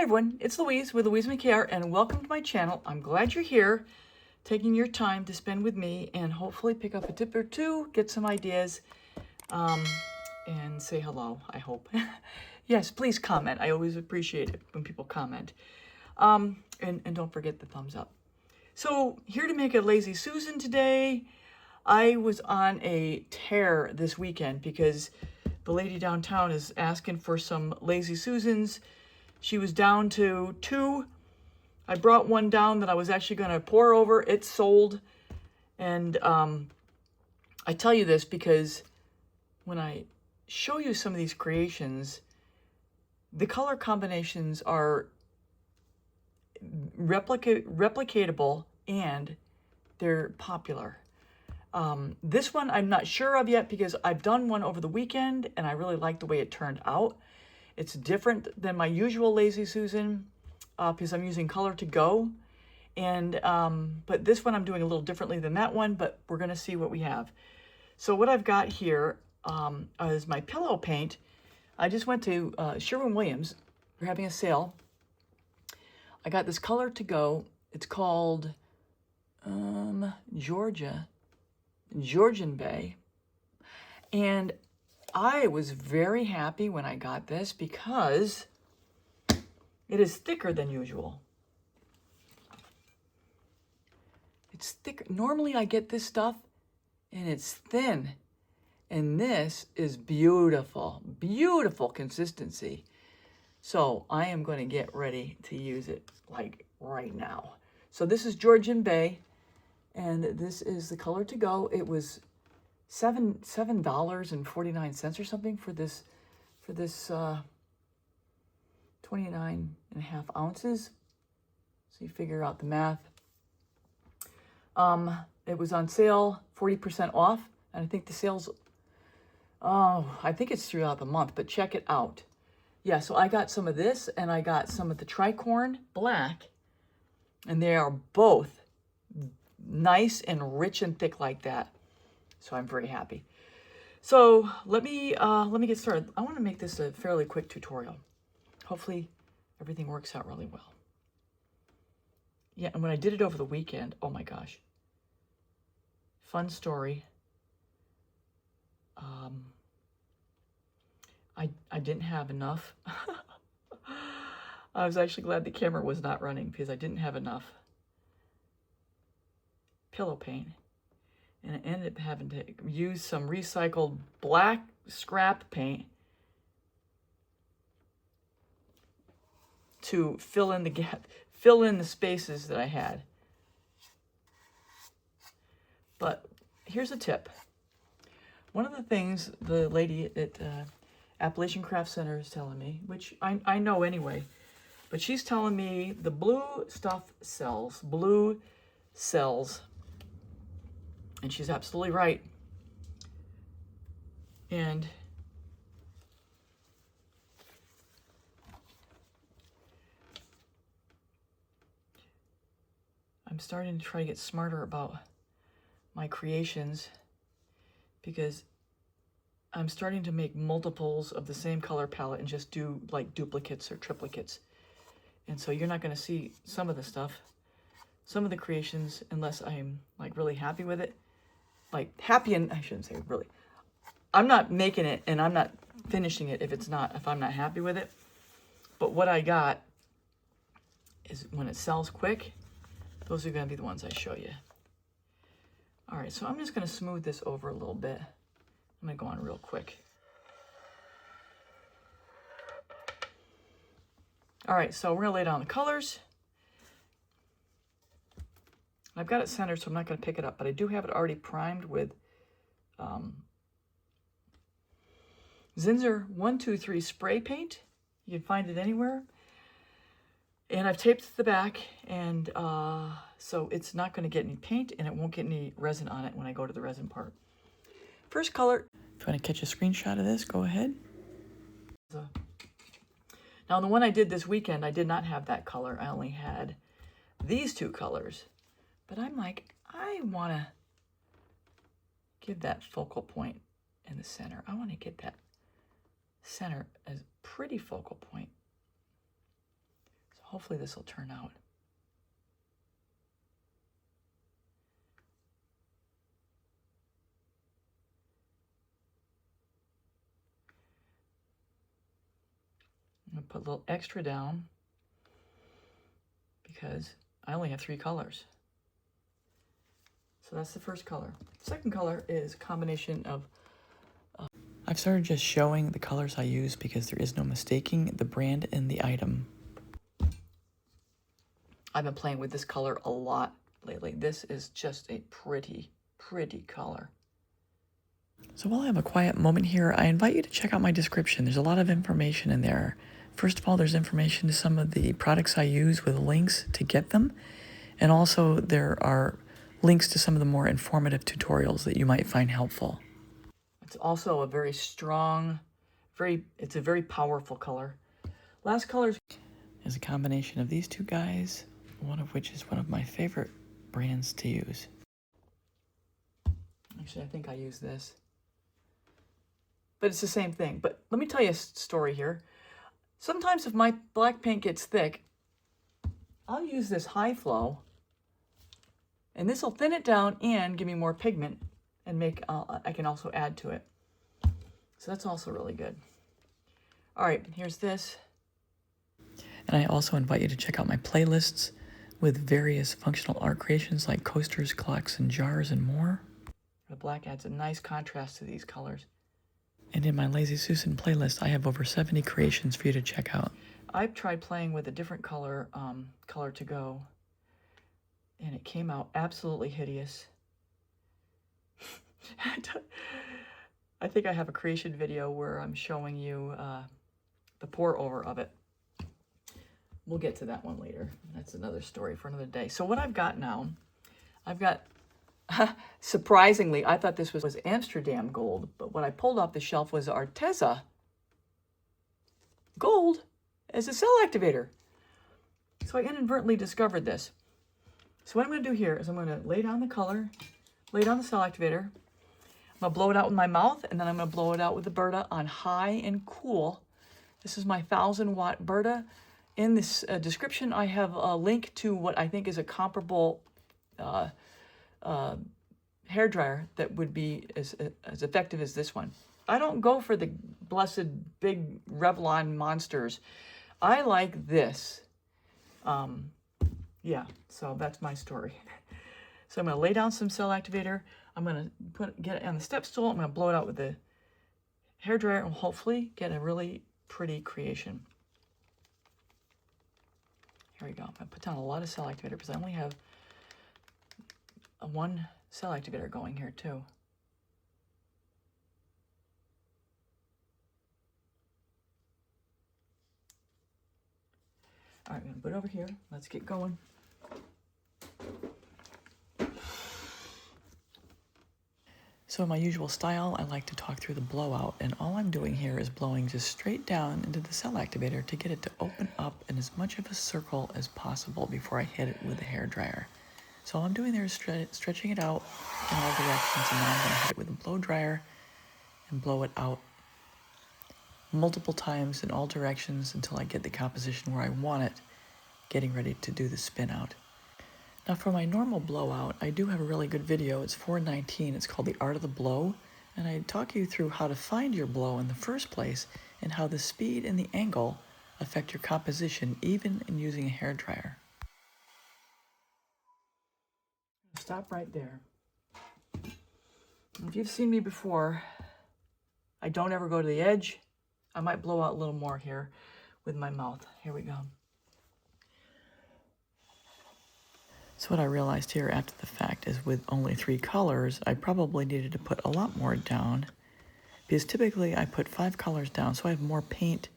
everyone, it's Louise with louisemckayart and welcome to my channel. I'm glad you're here, taking your time to spend with me and hopefully pick up a tip or two, get some ideas, and say hello, I hope. Yes, please comment. I always appreciate it when people comment. And don't forget the thumbs up. So here to make a lazy Susan today. I was on a tear this weekend because the lady downtown is asking for some lazy Susans. She was down to 2. I brought one down that I was actually going to pour over. It sold. And I tell you this because when I show you some of these creations, the color combinations are replicatable and they're popular. This one I'm not sure of yet because I've done one over the weekend and I really like the way it turned out. It's different than my usual Lazy Susan because I'm using color to go. And but this one I'm doing a little differently than that one, but we're going to see what we have. So what I've got here is my pillow paint. I just went to Sherwin Williams. We're having a sale. I got this color to go. It's called Georgian Bay. And I was very happy when I got this because it is thicker than usual. It's thicker. Normally I get this stuff and it's thin. And this is beautiful, beautiful consistency. So I am going to get ready to use it like right now. So this is Georgian Bay. And this is the color to go. It was $7.49 or something for this 29.5 ounces. So you figure out the math. It was on sale, 40% off. And I think the sale's, I think it's throughout the month, but check it out. Yeah, so I got some of this and I got some of the tricorn black. And they are both nice and rich and thick like that. So I'm very happy. So let me get started. I want to make this a fairly quick tutorial. Hopefully everything works out really well. Yeah, and when I did it over the weekend, oh my gosh. Fun story. I didn't have enough. I was actually glad the camera was not running because I didn't have enough pillow paint. And I ended up having to use some recycled black scrap paint to fill in the gap, fill in the spaces that I had. But here's a tip. One of the things the lady at Appalachian Craft Center is telling me, which I know anyway, but she's telling me the blue stuff sells. Blue sells. And she's absolutely right. And I'm starting to try to get smarter about my creations because I'm starting to make multiples of the same color palette and just do like duplicates or triplicates. And so you're not going to see some of the stuff, some of the creations, unless I'm like really happy with it. Like happy, and I shouldn't say really. I'm not making it and I'm not finishing it if I'm not happy with it. But what I got is when it sells quick, those are going to be the ones I show you. All right, so I'm just going to smooth this over a little bit. I'm going to go on real quick. All right, so we're going to lay down the colors. I've got it centered, so I'm not going to pick it up, but I do have it already primed with Zinsser 123 spray paint. You can find it anywhere. And I've taped the back, and so it's not going to get any paint, and it won't get any resin on it when I go to the resin part. First color, if you want to catch a screenshot of this, go ahead. Now, the one I did this weekend, I did not have that color. I only had these two colors. But I'm like, I want to give that focal point in the center. I want to get that center as pretty focal point. hopefully this will turn out. I'm going to put a little extra down because I only have 3 colors. So that's the first color. Second color is a combination of I've started just showing the colors I use because there is no mistaking the brand and the item. I've been playing with this color a lot lately. This is just a pretty, pretty color. So while I have a quiet moment here, I invite you to check out my description. There's a lot of information in there. First of all, there's information to some of the products I use with links to get them. And also there are links to some of the more informative tutorials that you might find helpful. It's also a very strong, it's a very powerful color. Last color is a combination of these 2 guys, one of which is one of my favorite brands to use. Actually, I think I use this. But it's the same thing. But let me tell you a story here. Sometimes if my black paint gets thick, I'll use this high flow, and this will thin it down and give me more pigment, and I can also add to it. So that's also really good. All right, here's this. And I also invite you to check out my playlists with various functional art creations like coasters, clocks, and jars, and more. The black adds a nice contrast to these colors. And in my lazysusan playlist, I have over 70 creations for you to check out. I've tried playing with a different color, color to go, and it came out absolutely hideous. I think I have a creation video where I'm showing you the pour over of it. We'll get to that one later. That's another story for another day. So what I've got now, I've got, surprisingly, I thought this was Amsterdam gold, but what I pulled off the shelf was Arteza gold as a cell activator. So I inadvertently discovered this. So what I'm going to do here is I'm going to lay down the color, lay down the cell activator. I'm going to blow it out with my mouth, and then I'm going to blow it out with the Berta on high and cool. This is my 1000-watt Berta. In this description, I have a link to what I think is a comparable hairdryer that would be as effective as this one. I don't go for the blessed big Revlon monsters. I like this. Yeah, so that's my story. So I'm going to lay down some cell activator. I'm going to get it on the step stool. I'm going to blow it out with the hairdryer and hopefully get a really pretty creation. Here we go. I'm going to put down a lot of cell activator because I only have one cell activator going here too. All right, I'm going to put it over here. Let's get going. So in my usual style, I like to talk through the blowout, and all I'm doing here is blowing just straight down into the cell activator to get it to open up in as much of a circle as possible before I hit it with the hairdryer. So all I'm doing there is stretching it out in all directions, and now I'm going to hit it with a blow dryer and blow it out multiple times in all directions until I get the composition where I want it, getting ready to do the spin out. Now for my normal blowout, I do have a really good video. It's 419. It's called The Art of the Blow, and I talk you through how to find your blow in the first place and how the speed and the angle affect your composition even in using a hairdryer. Stop right there. If you've seen me before, I don't ever go to the edge. I might blow out a little more here with my mouth. Here we go. So what I realized here after the fact is with only 3 colors, I probably needed to put a lot more down because typically I put 5 colors down, so I have more paint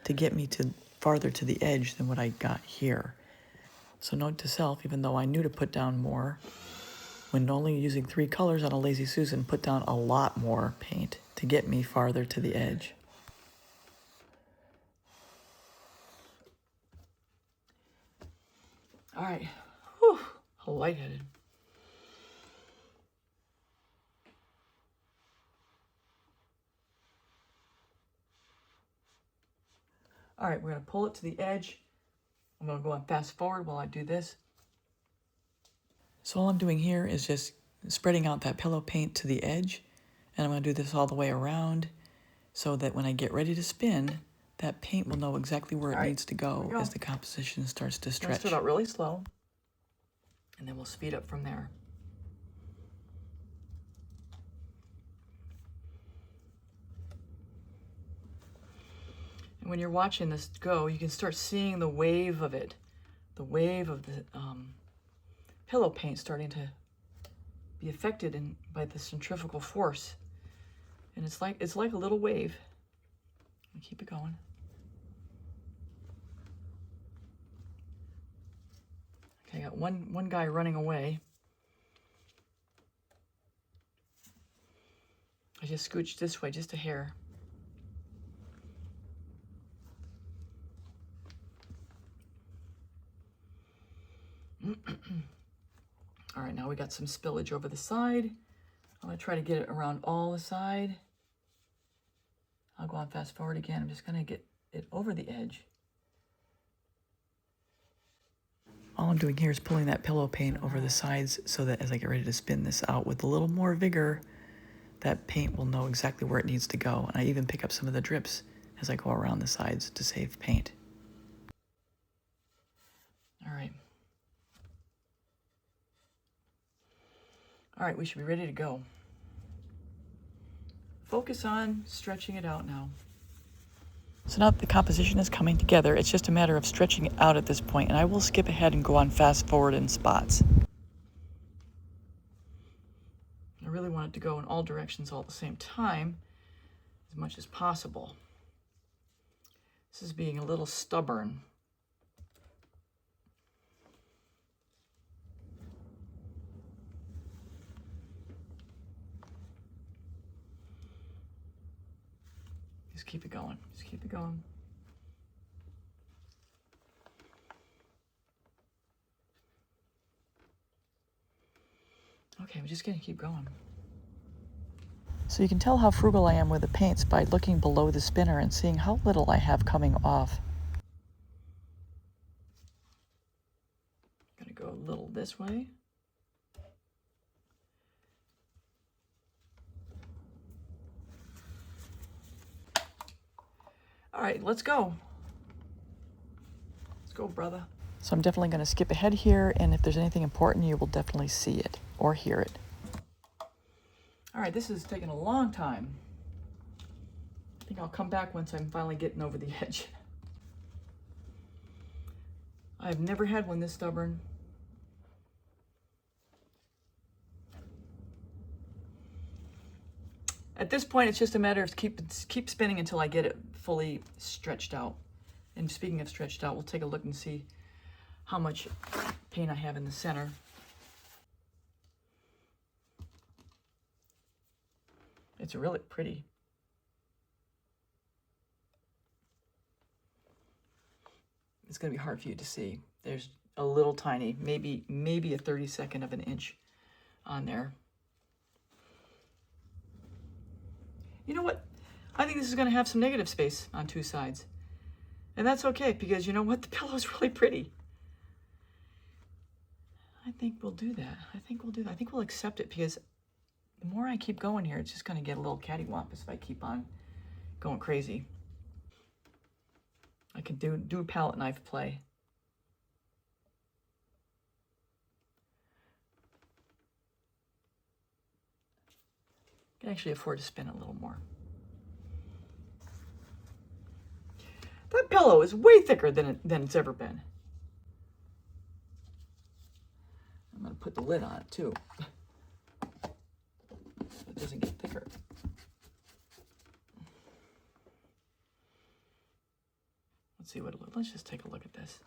to get me to farther to the edge than what I got here. So note to self, even though I knew to put down more, when only using 3 colors on a lazysusan, put down a lot more paint to get me farther to the edge. All right. Whew, lightheaded. All right, we're going to pull it to the edge. I'm going to go on fast forward while I do this. So all I'm doing here is just spreading out that pillow paint to the edge, and I'm going to do this all the way around so that when I get ready to spin, that paint will know exactly where it needs to go as the composition starts to stretch. Start out really slow, and then we'll speed up from there. And when you're watching this go, you can start seeing the wave of it, the wave of the pillow paint starting to be affected by the centrifugal force. And it's like a little wave. And keep it going. Okay, I got one guy running away. I just scooched this way just a hair. All right, now we got some spillage over the side. I'm gonna try to get it around all the side. I'll go on fast forward again. I'm just gonna get it over the edge. All I'm doing here is pulling that pillow paint over the sides so that as I get ready to spin this out with a little more vigor, that paint will know exactly where it needs to go. And I even pick up some of the drips as I go around the sides to save paint. All right. All right, we should be ready to go. Focus on stretching it out now. So now that the composition is coming together, it's just a matter of stretching it out at this point, and I will skip ahead and go on fast forward in spots. I really want it to go in all directions all at the same time, as much as possible. This is being a little stubborn. Just keep it going. Just keep it going. Okay, we're just gonna keep going. So you can tell how frugal I am with the paints by looking below the spinner and seeing how little I have coming off. Gonna go a little this way. All right, let's go. Let's go, brother. So I'm definitely going to skip ahead here, and if there's anything important, you will definitely see it or hear it. All right, this is taking a long time. I think I'll come back once I'm finally getting over the edge. I've never had one this stubborn. At this point, it's just a matter of keep spinning until I get it fully stretched out. And speaking of stretched out, we'll take a look and see how much paint I have in the center. It's really pretty. It's going to be hard for you to see. There's a little tiny, maybe a 32nd of an inch on there. You know what? I think this is going to have some negative space on two sides. And that's okay, because you know what? The pillow's really pretty. I think we'll do that. I think we'll accept it, because the more I keep going here, it's just going to get a little cattywampus if I keep on going crazy. I can do palette knife play. I can actually afford to spin a little more. That pillow is way thicker than it's ever been. I'm going to put the lid on it too, so it doesn't get thicker. Let's see what it looks. Let's just take a look at this.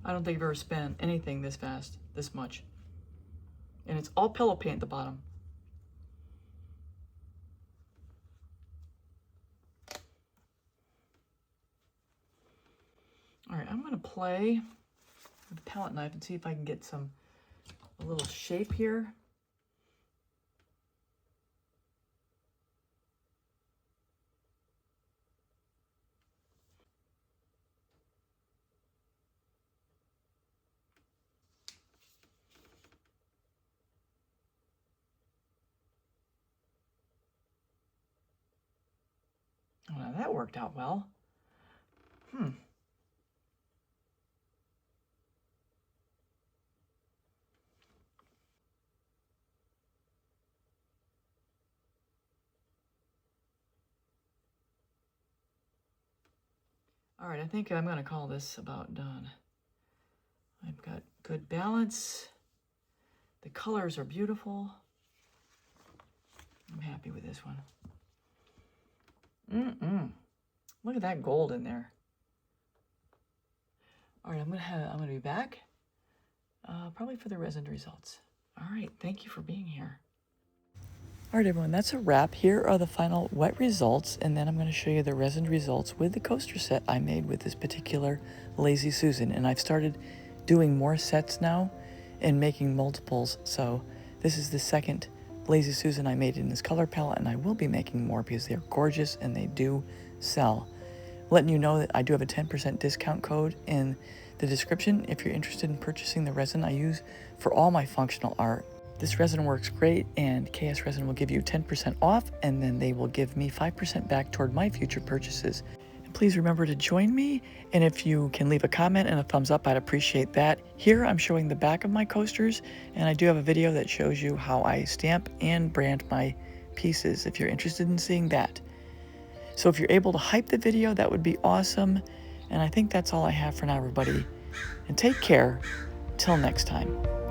I don't think I've ever spent anything this fast, this much. And it's all pillow paint at the bottom. All right, I'm going to play with a palette knife and see if I can get a little shape here. Oh, now that worked out well. All right, I think I'm going to call this about done. I've got good balance. The colors are beautiful. I'm happy with this one. Look at that gold in there. All right, I'm gonna be back probably for the resin results. All right, thank you for being here. All right, everyone, that's a wrap. Here are the final wet results, and then I'm going to show you the resin results with the coaster set I made with this particular Lazy Susan. And I've started doing more sets now and making multiples. So this is the second Lazy Susan I made in this color palette, and I will be making more because they're gorgeous and they do sell. Letting you know that I do have a 10% discount code in the description if you're interested in purchasing the resin I use for all my functional art. This resin works great, and KS Resin will give you 10% off, and then they will give me 5% back toward my future purchases. And please remember to join me, and if you can leave a comment and a thumbs up, I'd appreciate that. Here I'm showing the back of my coasters, and I do have a video that shows you how I stamp and brand my pieces if you're interested in seeing that. So if you're able to hype the video, that would be awesome. And I think that's all I have for now, everybody. And take care. Till next time.